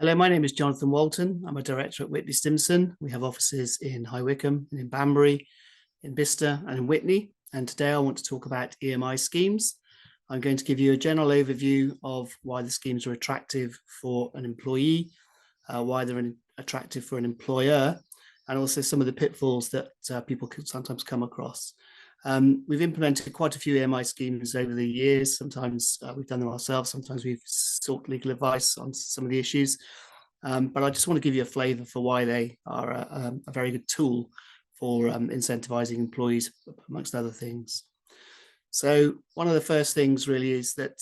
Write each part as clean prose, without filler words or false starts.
Hello, my name is Jonathan Walton. I'm a director at Whitley Stimpson. We have offices in High Wycombe, and in Banbury, in Bicester, and in Witney. And today I want to talk about EMI schemes. I'm going to give you a general overview of why the schemes are attractive for an employee, why they're attractive for an employer, and also some of the pitfalls that people can sometimes come across. We've implemented quite a few EMI schemes over the years. Sometimes we've done them ourselves. Sometimes we've sought legal advice on some of the issues. But I just want to give you a flavour for why they are a very good tool for incentivising employees, amongst other things. So one of the first things really is that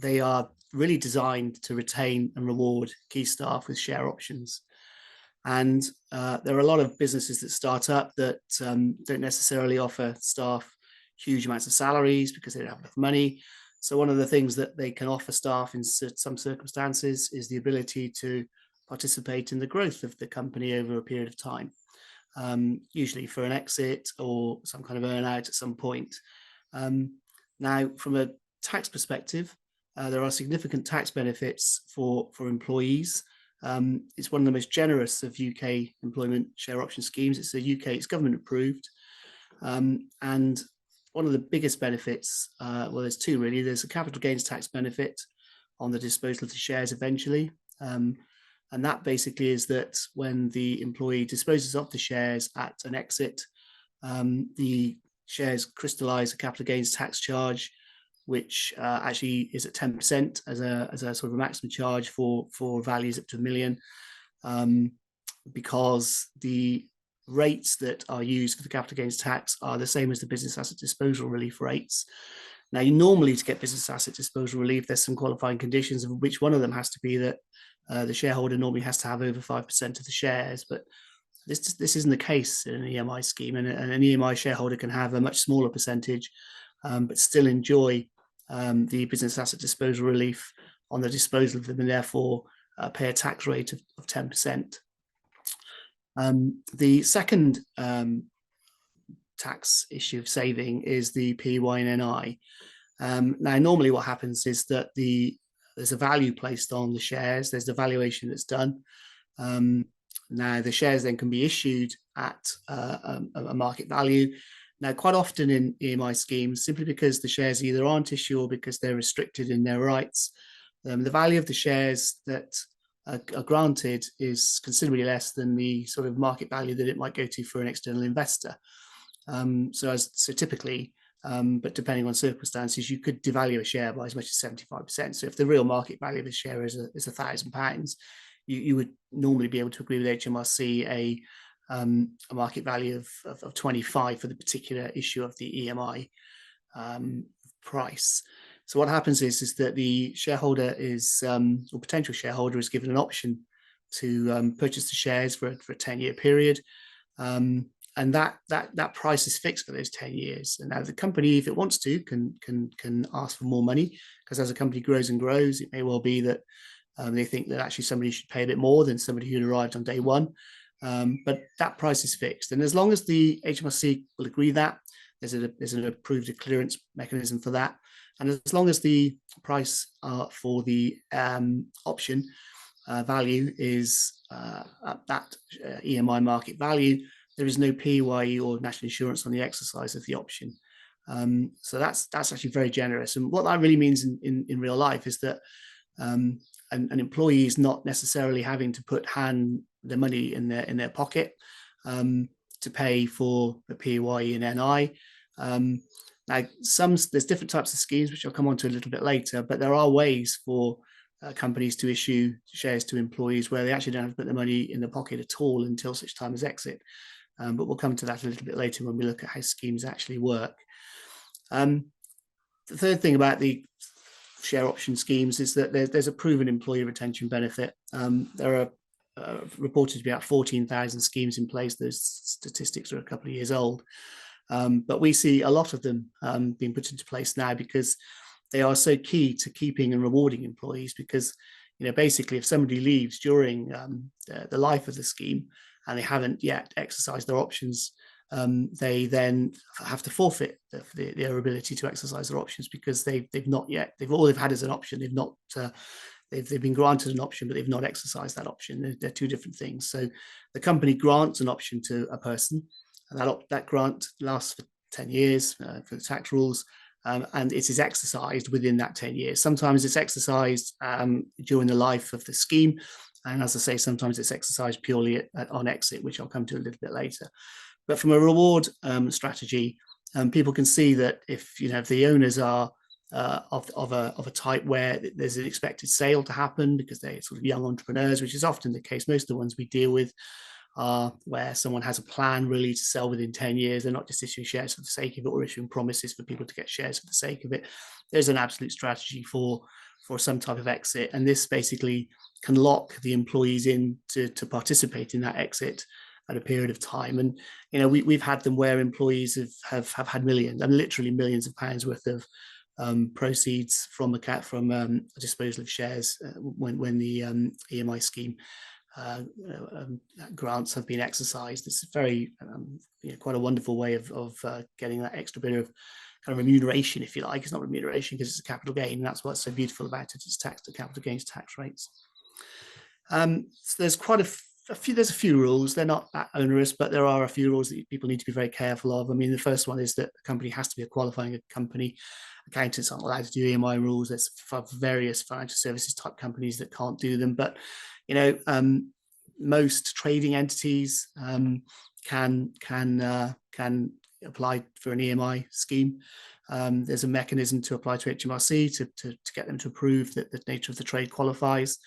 they are really designed to retain and reward key staff with share options. And there are a lot of businesses that start up that don't necessarily offer staff huge amounts of salaries because they don't have enough money. So one of the things that they can offer staff in some circumstances is the ability to participate in the growth of the company over a period of time, usually for an exit or some kind of earn out at some point. Now, from a tax perspective, there are significant tax benefits for employees. It's one of the most generous of UK employment share option schemes. It's government approved. And one of the biggest benefits, well, there's two really. There's a capital gains tax benefit on the disposal of the shares eventually. And that basically is that when the employee disposes of the shares at an exit, the shares crystallize a capital gains tax charge, which actually is at 10% as a sort of a maximum charge for values up to £1 million, because the rates that are used for the capital gains tax are the same as the business asset disposal relief rates. Now, normally to get business asset disposal relief, there's some qualifying conditions, of which one of them has to be that the shareholder normally has to have over 5% of the shares, but this isn't the case in an EMI scheme, and an EMI shareholder can have a much smaller percentage, but still enjoy the business asset disposal relief on the disposal of them, and therefore pay a tax rate of 10%. The second tax issue of saving is the PY and NI. Now, normally what happens is that there's a value placed on the shares. There's the valuation that's done. Now, the shares then can be issued at a market value. Now, quite often in EMI schemes, simply because the shares either aren't issued or because they're restricted in their rights, the value of the shares that are granted is considerably less than the sort of market value that it might go to for an external investor. So typically, but depending on circumstances, you could devalue a share by as much as 75%. So if the real market value of a share is £1,000, you would normally be able to agree with HMRC a market value of 25 for the particular issue of the EMI price. So what happens is that the shareholder is, or potential shareholder, is given an option to purchase the shares for a 10-year period, and that price is fixed for those 10 years. And now the company, if it wants to, can ask for more money, because as a company grows and grows, it may well be that they think that actually somebody should pay a bit more than somebody who arrived on day one. But that price is fixed, and as long as the HMRC will agree that, there's an approved clearance mechanism for that, and as long as the price for the option value is at that EMI market value, there is no PAYE or national insurance on the exercise of the option. So that's actually very generous, and what that really means in real life is that an employee is not necessarily having to put the money in their pocket to pay for the PAYE and NI. Now, there's different types of schemes, which I'll come on to a little bit later, but there are ways for companies to issue shares to employees where they actually don't have to put the money in the pocket at all until such time as exit. But we'll come to that a little bit later when we look at how schemes actually work. The third thing about the share option schemes is that there's a proven employee retention benefit. There are reported to be about 14,000 schemes in place. Those statistics are a couple of years old, but we see a lot of them being put into place now because they are so key to keeping and rewarding employees. Because basically, if somebody leaves during the life of the scheme and they haven't yet exercised their options, they then have to forfeit their ability to exercise their options, because all they've had as an option. They've not they've been granted an option, but they've not exercised that option. They're two different things. So the company grants an option to a person, and that grant lasts for 10 years for the tax rules. And it is exercised within that 10 years. Sometimes it's exercised during the life of the scheme. And as I say, sometimes it's exercised purely on exit, which I'll come to a little bit later. But from a reward strategy, people can see that if the owners are of a type where there's an expected sale to happen because they're sort of young entrepreneurs, which is often the case. Most of the ones we deal with are where someone has a plan really to sell within 10 years. They're not just issuing shares for the sake of it or issuing promises for people to get shares for the sake of it. There's an absolute strategy for some type of exit, and this basically can lock the employees in to participate in that exit at a period of time. And we've had them where employees have had millions, and literally millions of pounds worth of proceeds from a disposal of shares when the EMI scheme grants have been exercised. It's very quite a wonderful way of getting that extra bit of kind of remuneration, if you like. It's not remuneration because it's a capital gain, and that's what's so beautiful about it. It's taxed at capital gains tax rates. So there's quite a few rules. They're not that onerous, but there are a few rules that people need to be very careful of. I mean, the first one is that the company has to be a qualifying company. Accountants aren't allowed to do EMI rules. There's various financial services type companies that can't do them, but most trading entities can apply for an EMI scheme. There's a mechanism to apply to HMRC to get them to approve that the nature of the trade qualifies,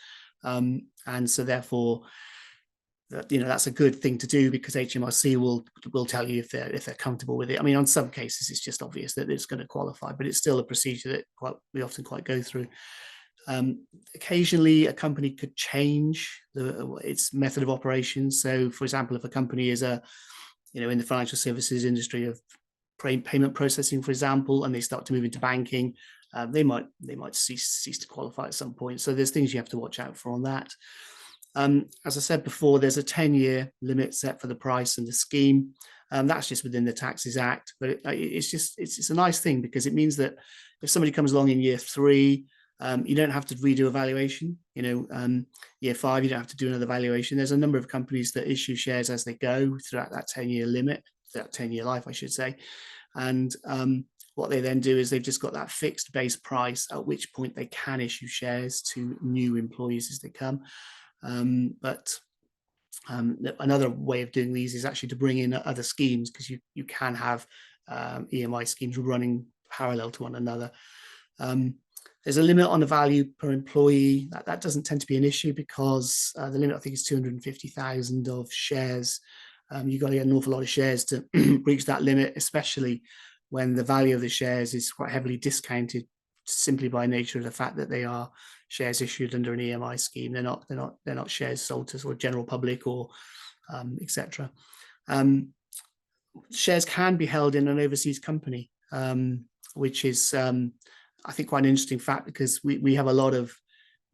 and so therefore that's a good thing to do because HMRC will tell you if they're comfortable with it. I mean, on some cases it's just obvious that it's going to qualify, but it's still a procedure that we often go through. Occasionally a company could change its method of operations. So for example, if a company is in the financial services industry of payment processing, for example, and they start to move into banking, they might cease to qualify at some point. So there's things you have to watch out for on that. As I said before, there's a 10-year limit set for the price and the scheme. That's just within the Taxes Act, but it's a nice thing because it means that if somebody comes along in year 3, you don't have to redo a valuation. Year 5, you don't have to do another valuation. There's a number of companies that issue shares as they go throughout that 10-year limit, that 10-year life, I should say. And what they then do is they've just got that fixed base price at which point they can issue shares to new employees as they come. But another way of doing these is actually to bring in other schemes, because you can have EMI schemes running parallel to one another. There's a limit on the value per employee. That doesn't tend to be an issue because the limit, I think, is 250,000 of shares. You've got to get an awful lot of shares to reach that limit, especially when the value of the shares is quite heavily discounted simply by nature of the fact that they are shares issued under an EMI scheme. They're not shares sold to sort of general public or etc. Shares can be held in an overseas company, which is I think quite an interesting fact, because we have a lot of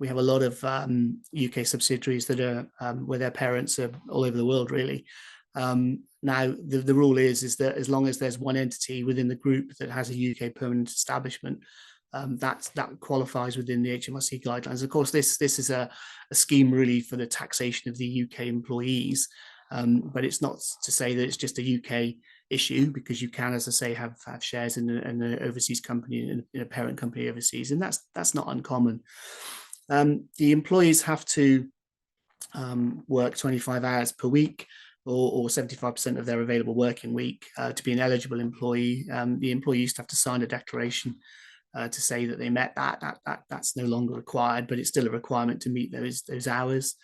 UK subsidiaries that are where their parents are all over the world, really. Now the rule is that as long as there's one entity within the group that has a UK permanent establishment, that qualifies within the HMRC guidelines. Of course, this is a scheme really for the taxation of the UK employees, but it's not to say that it's just a UK issue, because you can, as I say, have shares in an overseas company, in a parent company overseas, and that's not uncommon. The employees have to work 25 hours per week, or 75% of their available working week to be an eligible employee. The employee used to have to sign a declaration to say that they met that's no longer required, but it's still a requirement to meet those hours.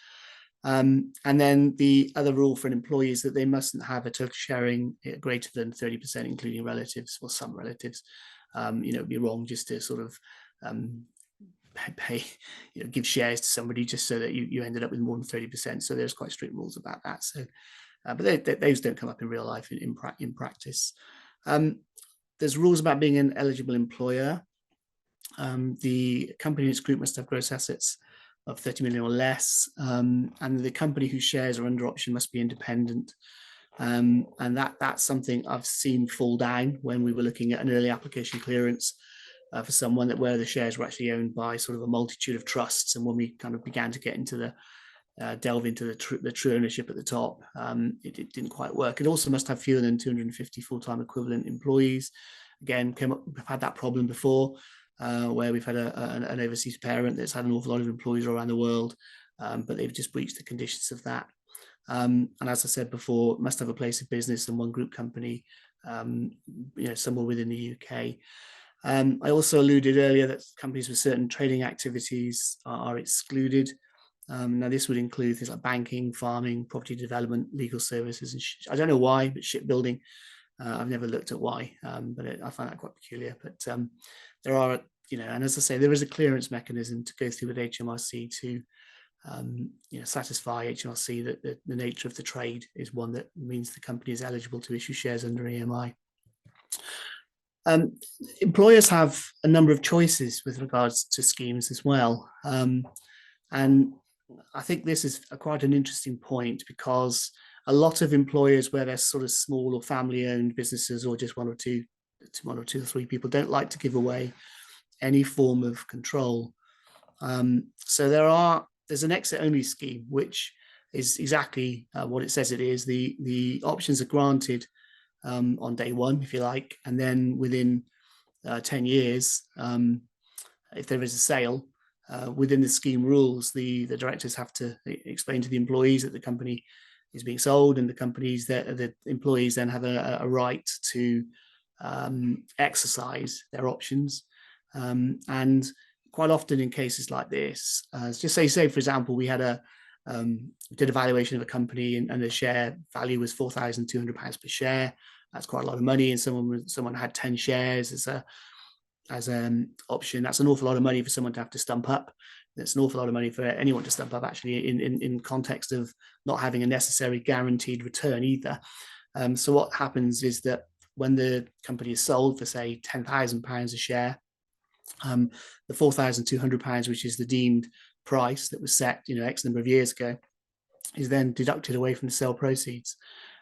And then the other rule for an employee is that they mustn't have a total sharing greater than 30%, including relatives, or some relatives. It'd be wrong just to sort of give shares to somebody just so that you ended up with more than 30%. So there's quite strict rules about that. So, but those don't come up in real life in practice. There's rules about being an eligible employer. The company and its group must have gross assets of 30 million or less, and the company whose shares are under option must be independent. And that's something I've seen fall down when we were looking at an early application clearance. for someone that where the shares were actually owned by sort of a multitude of trusts. And when we kind of began to get into the delve into the true ownership at the top, it didn't quite work. It also must have fewer than 250 full-time equivalent employees. Again, we've had that problem before, where we've had an overseas parent that's had an awful lot of employees around the world, but they've just breached the conditions of that. And as I said before, must have a place of business and one group company, somewhere within the UK. I also alluded earlier that companies with certain trading activities are excluded. Now, this would include things like banking, farming, property development, legal services, and I don't know why, but shipbuilding. I've never looked at why, but I find that quite peculiar. But there are, and as I say, there is a clearance mechanism to go through with HMRC to satisfy HMRC that the nature of the trade is one that means the company is eligible to issue shares under EMI. Employers have a number of choices with regards to schemes as well. And I think this is quite an interesting point, because a lot of employers where they're sort of small or family-owned businesses, or just one or two or three people, don't like to give away any form of control. So there's an exit-only scheme, which is exactly what it says it is. The options are granted on day one, if you like, and then within 10 years, if there is a sale, within the scheme rules, the directors have to explain to the employees that the company is being sold, and the employees then have a right to exercise their options. And quite often in cases like this, just say for example, we had did a valuation of a company, and the share value was £4,200 per share. That's quite a lot of money, and someone had 10 shares as an option. That's an awful lot of money for someone to have to stump up. That's an awful lot of money for anyone to stump up, actually, in context of not having a necessary guaranteed return either. So what happens is that when the company is sold for, say, £10,000 a share, the £4,200, which is the deemed price that was set, X number of years ago, is then deducted away from the sale proceeds.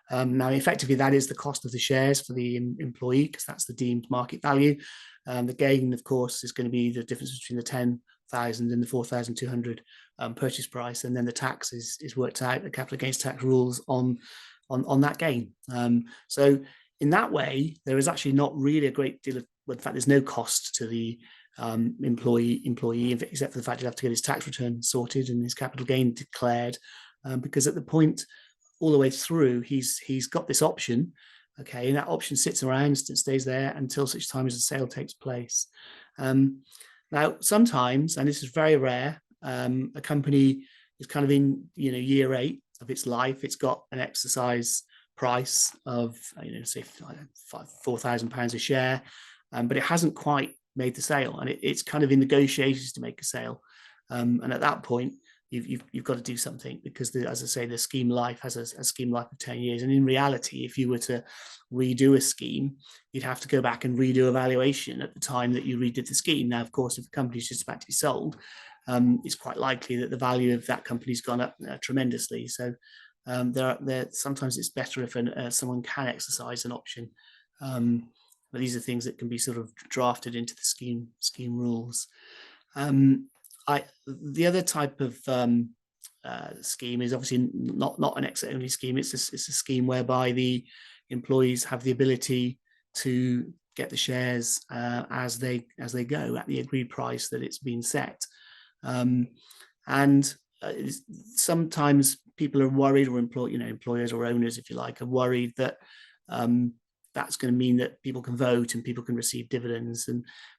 Now, effectively, that is the cost of the shares for the employee, because that's the deemed market value. The gain, of course, is going to be the difference between the 10,000 and the 4,200 purchase price, and then the tax is worked out, the capital gains tax rules on that gain. So in that way, there is actually not really a great deal of, well, in fact, there's no cost to the employee, except for the fact he'll have to get his tax return sorted and his capital gain declared, because at the point all the way through, he's got this option, okay, and that option sits around and stays there until such time as the sale takes place. Now, sometimes, and this is very rare, a company is kind of in year 8 of its life. It's got an exercise price of say £4,000 a share, but it hasn't quite made the sale, and it's kind of in negotiations to make a sale. And at that point, you've got to do something, because as I say, the scheme life has a scheme life of 10 years. And in reality, if you were to redo a scheme, you'd have to go back and redo a valuation at the time that you redid the scheme. Now, of course, if the company is just about to be sold, it's quite likely that the value of that company's gone up tremendously. So sometimes it's better if someone can exercise an option. But these are things that can be sort of drafted into the scheme rules. The other type of scheme is obviously not an exit-only scheme. It's a scheme whereby the employees have the ability to get the shares as they go at the agreed price that it's been set. And sometimes people are worried, or employers or owners, if you like, are worried that that's going to mean that people can vote and people can receive dividends.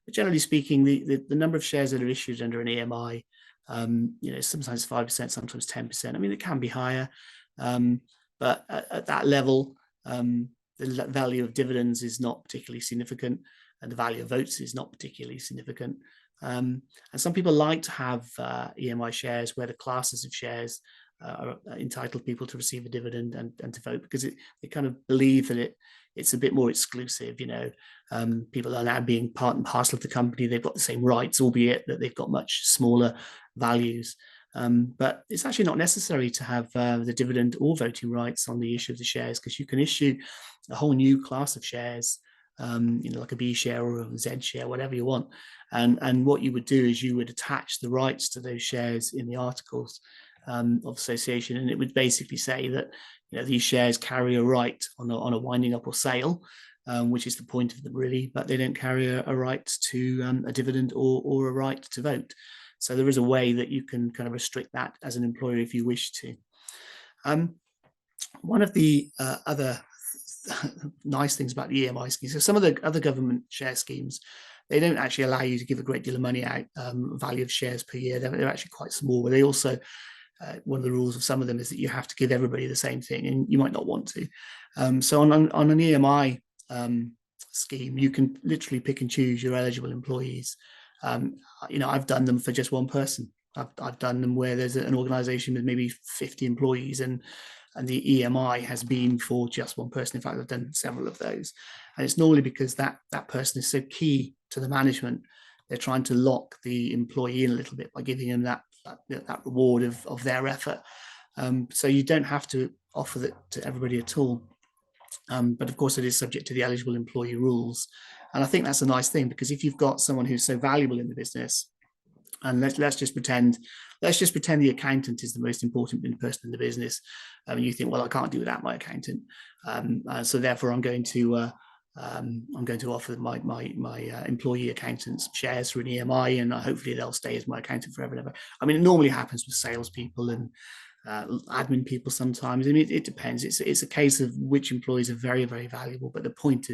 But generally speaking, the number of shares that are issued under an EMI, sometimes 5%, sometimes 10%. I mean, it can be higher, but at that level, the value of dividends is not particularly significant, and the value of votes is not particularly significant. And some people like to have EMI shares where the classes of shares are entitled people to receive a dividend and to vote, because they kind of believe that it's a bit more exclusive. People are now being part and parcel of the company. They've got the same rights, albeit that they've got much smaller values. But it's actually not necessary to have the dividend or voting rights on the issue of the shares, because you can issue a whole new class of shares like a B share or a Z share, whatever you want. And what you would do is you would attach the rights to those shares in the articles of association, and it would basically say that these shares carry a right on a winding up or sale, which is the point of them really, but they don't carry a right to a dividend or a right to vote. So there is a way that you can kind of restrict that as an employer if you wish to. One of the other nice things about the EMI schemes, so some of the other government share schemes, they don't actually allow you to give a great deal of money out, value of shares per year. They're actually quite small, but they also, one of the rules of some of them is that you have to give everybody the same thing, and you might not want to. So on an EMI scheme, you can literally pick and choose your eligible employees. I've done them for just one person. I've done them where there's an organization with maybe 50 employees, and the EMI has been for just one person. In fact, I've done several of those. And it's normally because that person is so key to the management. They're trying to lock the employee in a little bit by giving them that reward of their effort. So you don't have to offer that to everybody at all. But of course, it is subject to the eligible employee rules. And I think that's a nice thing, because if you've got someone who's so valuable in the business, and let's just pretend the accountant is the most important person in the business, and you think, well, I can't do without my accountant, so therefore I'm going to offer my employee accountants shares through an EMI, and hopefully they'll stay as my accountant forever and ever. I mean, it normally happens with salespeople and admin people sometimes. I mean, it depends. It's a case of which employees are very, very valuable. But the point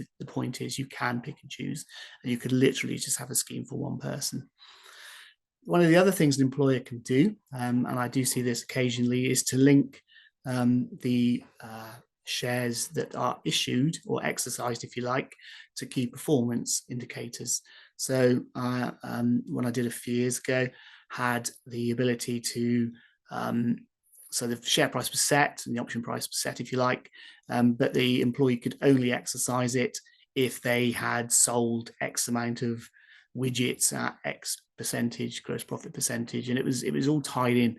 is you can pick and choose, and you could literally just have a scheme for one person. One of the other things an employer can do, and I do see this occasionally, is to link the shares that are issued or exercised, if you like, to key performance indicators. So when I did a few years ago, had the ability to, so the share price was set and the option price was set, if you like, but the employee could only exercise it if they had sold X amount of widgets at X percentage gross profit percentage, and it was all tied in.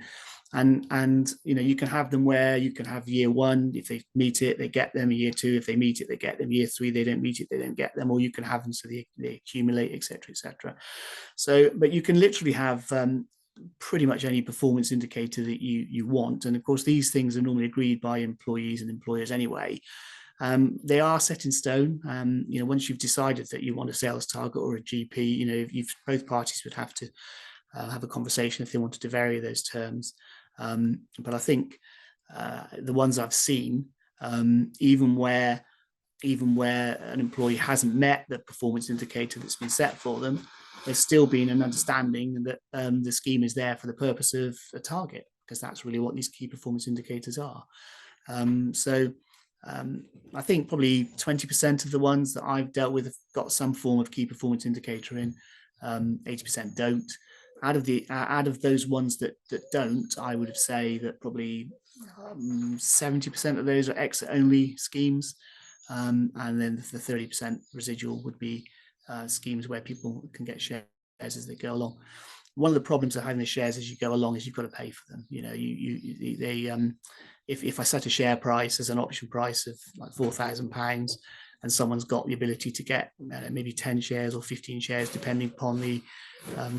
And you can have them where you can have year one, if they meet it, they get them. Year two, if they meet it, they get them. Year three, they don't meet it, they don't get them. Or you can have them so they accumulate, etc., etc. So, but you can literally have pretty much any performance indicator that you want. And of course, these things are normally agreed by employees and employers anyway. They are set in stone. Once you've decided that you want a sales target or a GP, both parties would have to have a conversation if they wanted to vary those terms. But I think the ones I've seen, even where an employee hasn't met the performance indicator that's been set for them, there's still been an understanding that the scheme is there for the purpose of a target, because that's really what these key performance indicators are. I think probably 20% of the ones that I've dealt with have got some form of key performance indicator in. 80% don't. Out of those ones that don't, I would say that probably 70% of those are exit only schemes, and then the 30% residual would be schemes where people can get shares as they go along. One of the problems of having the shares as you go along is you've got to pay for them. If I set a share price as an option price of like £4,000, and someone's got the ability to get maybe 10 shares or 15 shares, depending upon the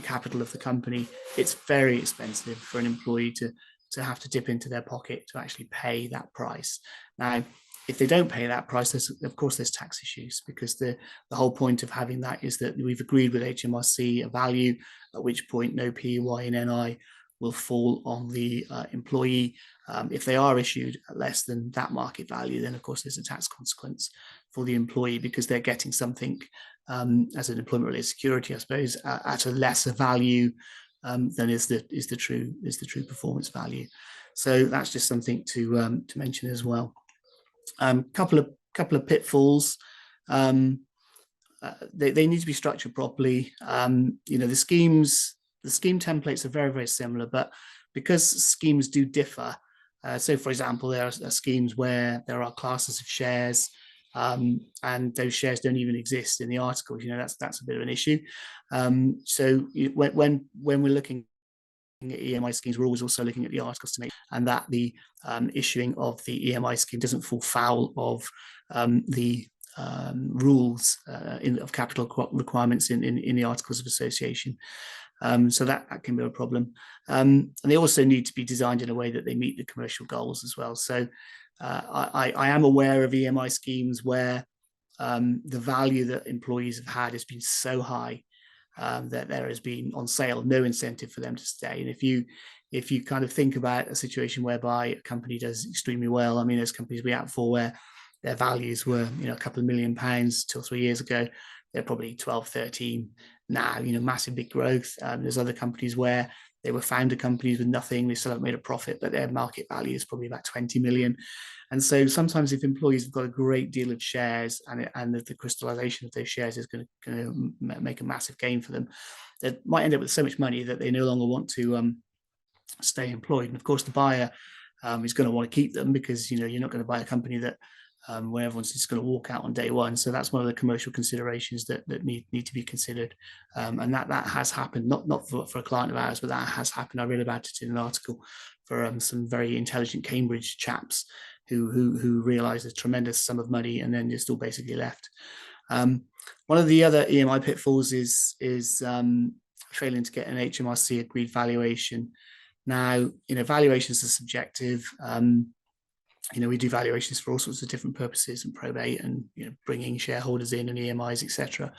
capital of the company, it's very expensive for an employee to have to dip into their pocket to actually pay that price. Now, if they don't pay that price, of course there's tax issues, because the whole point of having that is that we've agreed with HMRC a value, at which point no PEY and NI will fall on the employee. If they are issued at less than that market value, then of course there's a tax consequence for the employee, because they're getting something as an employment-related security, I suppose, at a lesser value than is the true performance value. So that's just something to mention as well. Couple of pitfalls. They need to be structured properly. The scheme templates are very, very similar, but because schemes do differ, so for example, there are schemes where there are classes of shares, and those shares don't even exist in the articles. That's a bit of an issue. So when we're looking at EMI schemes, we're always also looking at the articles to make and that the issuing of the EMI scheme doesn't fall foul of the rules of capital requirements in the Articles of Association. So that can be a problem. And they also need to be designed in a way that they meet the commercial goals as well. So I am aware of EMI schemes where the value that employees have had has been so high that there has been on sale no incentive for them to stay. And if you kind of think about a situation whereby a company does extremely well, I mean, there's companies we out for where their values were, a couple of £1 million 2 or 3 years ago. They're probably 12, 13 now, massive big growth. There's other companies where they were founder companies with nothing. They still haven't made a profit, but their market value is probably about 20 million. And so sometimes if employees have got a great deal of shares and the crystallization of those shares is going to make a massive gain for them, they might end up with so much money that they no longer want to stay employed. And of course, the buyer is going to want to keep them because, you're not going to buy a company that where everyone's just going to walk out on day one. So that's one of the commercial considerations that need to be considered. And that has happened, not for a client of ours, but that has happened. I read about it in an article for some very intelligent Cambridge chaps who realized a tremendous sum of money and then just all basically left. One of the other EMI pitfalls is failing to get an HMRC agreed valuation. Now, valuations are subjective. We do valuations for all sorts of different purposes and probate and bringing shareholders in and EMIs, etc.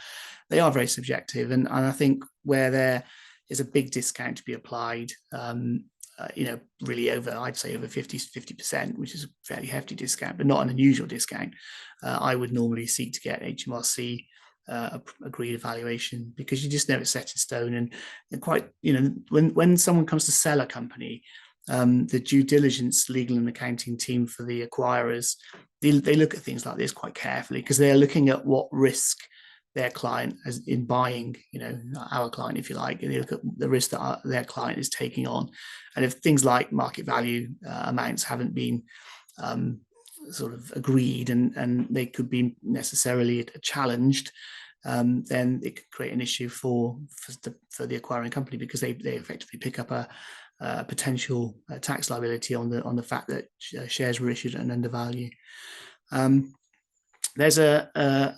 They are very subjective, and I think where there is a big discount to be applied, really I'd say over 50%, which is a fairly hefty discount, but not an unusual discount. I would normally seek to get HMRC agreed evaluation because you just know it's set in stone, and quite, when someone comes to sell a company, the due diligence legal and accounting team for the acquirers, they look at things like this quite carefully because they're looking at what risk their client as in buying, our client, if you like, and they look at the risk that their client is taking on. And if things like market value amounts haven't been sort of agreed and they could be necessarily challenged, then it could create an issue for the acquiring company because they effectively pick up a potential tax liability on the fact that shares were issued at an undervalue. There's another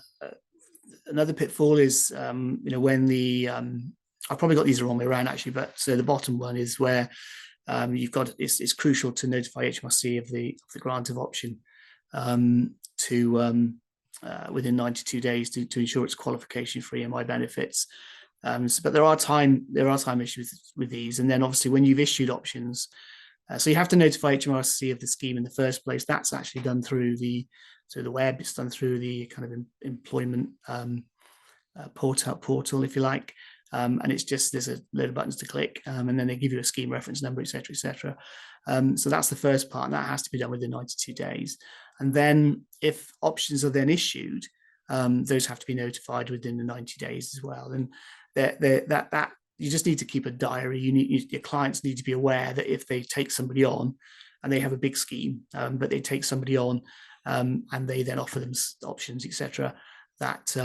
pitfall is when the I've probably got these the wrong way around actually, but so the bottom one is where you've got it's crucial to notify HMRC of the grant of option to within 92 days to ensure its qualification for EMI benefits. But there are time issues with these, and then obviously when you've issued options, so you have to notify HMRC of the scheme in the first place. That's actually done through the web. It's done through the kind of employment portal, if you like, and it's just there's a load of buttons to click, and then they give you a scheme reference number, etc., etc. So that's the first part, and that has to be done within 92 days. And then if options are then issued, those have to be notified within the 90 days as well. And that you just need to keep a diary. Your clients need to be aware that if they take somebody on and they have a big scheme, but they take somebody on and they then offer them options, etc., that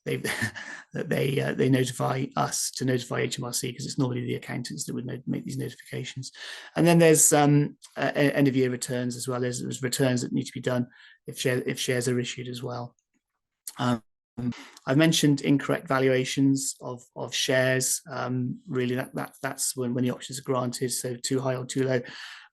they notify us to notify HMRC because it's normally the accountants that would make these notifications. And then there's end of year returns as well. There's returns that need to be done if shares are issued as well. I've mentioned incorrect valuations of shares. Really, that's when the options are granted, so too high or too low.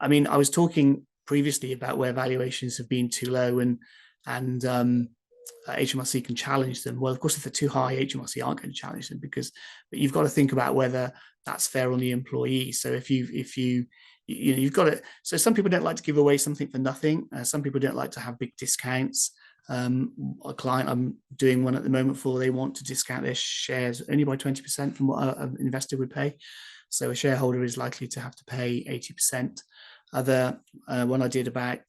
I mean, I was talking previously about where valuations have been too low and HMRC can challenge them. Well, of course, if they're too high, HMRC aren't going to challenge them but you've got to think about whether that's fair on the employee. So if you've got it. So some people don't like to give away something for nothing. Some people don't like to have big discounts. A client I'm doing one at the moment for, they want to discount their shares only by 20% from what an investor would pay. So a shareholder is likely to have to pay 80%. One I did about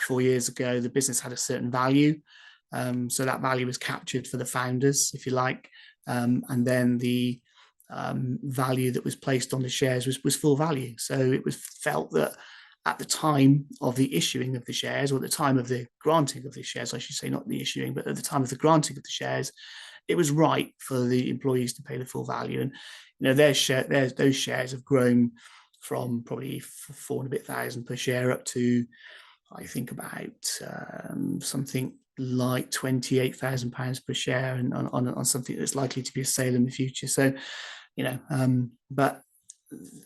4 years ago, the business had a certain value. So that value was captured for the founders, if you like. And then the value that was placed on the shares was full value. So it was felt that at the time of the issuing of the shares, or at the time of the granting of the shares, I should say, not the issuing, but at the time of the granting of the shares, it was right for the employees to pay the full value. And those shares have grown from probably 4,000 per share up to, I think, about something like £28,000 per share, and on something that's likely to be a sale in the future. So, but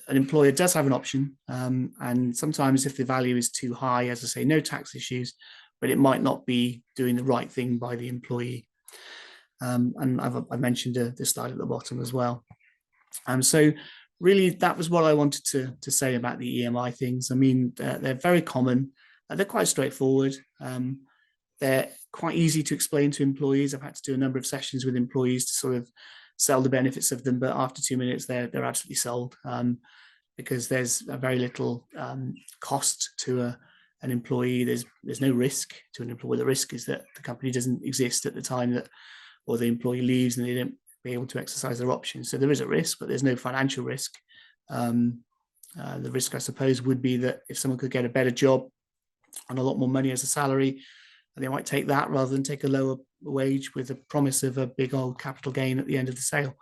an employer does have an option, and sometimes if the value is too high, as I say, no tax issues, but it might not be doing the right thing by the employee. And I mentioned this slide at the bottom as well. So really, that was what I wanted to say about the EMI things. I mean, they're very common. They're quite straightforward. They're quite easy to explain to employees. I've had to do a number of sessions with employees to sort of sell the benefits of them, but after 2 minutes, they're absolutely sold, because there's a very little cost to an employee. There's no risk to an employee. The risk is that the company doesn't exist at the time that, or the employee leaves and they don't be able to exercise their options. So there is a risk, but there's no financial risk. The risk, I suppose, would be that if someone could get a better job and a lot more money as a salary, they might take that rather than take a lower wage with a promise of a big old capital gain at the end of the sale.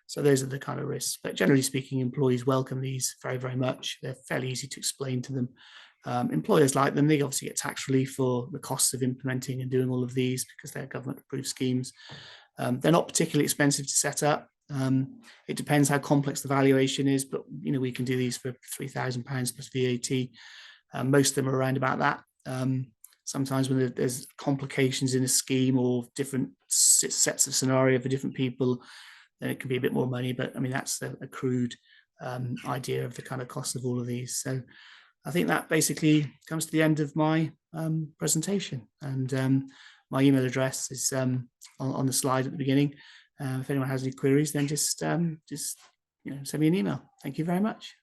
So those are the kind of risks. But generally speaking, employees welcome these very, very much. They're fairly easy to explain to them. Employers like them. They obviously get tax relief for the costs of implementing and doing all of these because they're government-approved schemes. They're not particularly expensive to set up. It depends how complex the valuation is, but we can do these for £3,000 plus VAT. Most of them are around about that. Sometimes when there's complications in a scheme or different sets of scenario for different people, then it can be a bit more money. But I mean, that's a crude idea of the kind of cost of all of these. So I think that basically comes to the end of my presentation. And my email address is on the slide at the beginning. If anyone has any queries, then just send me an email. Thank you very much.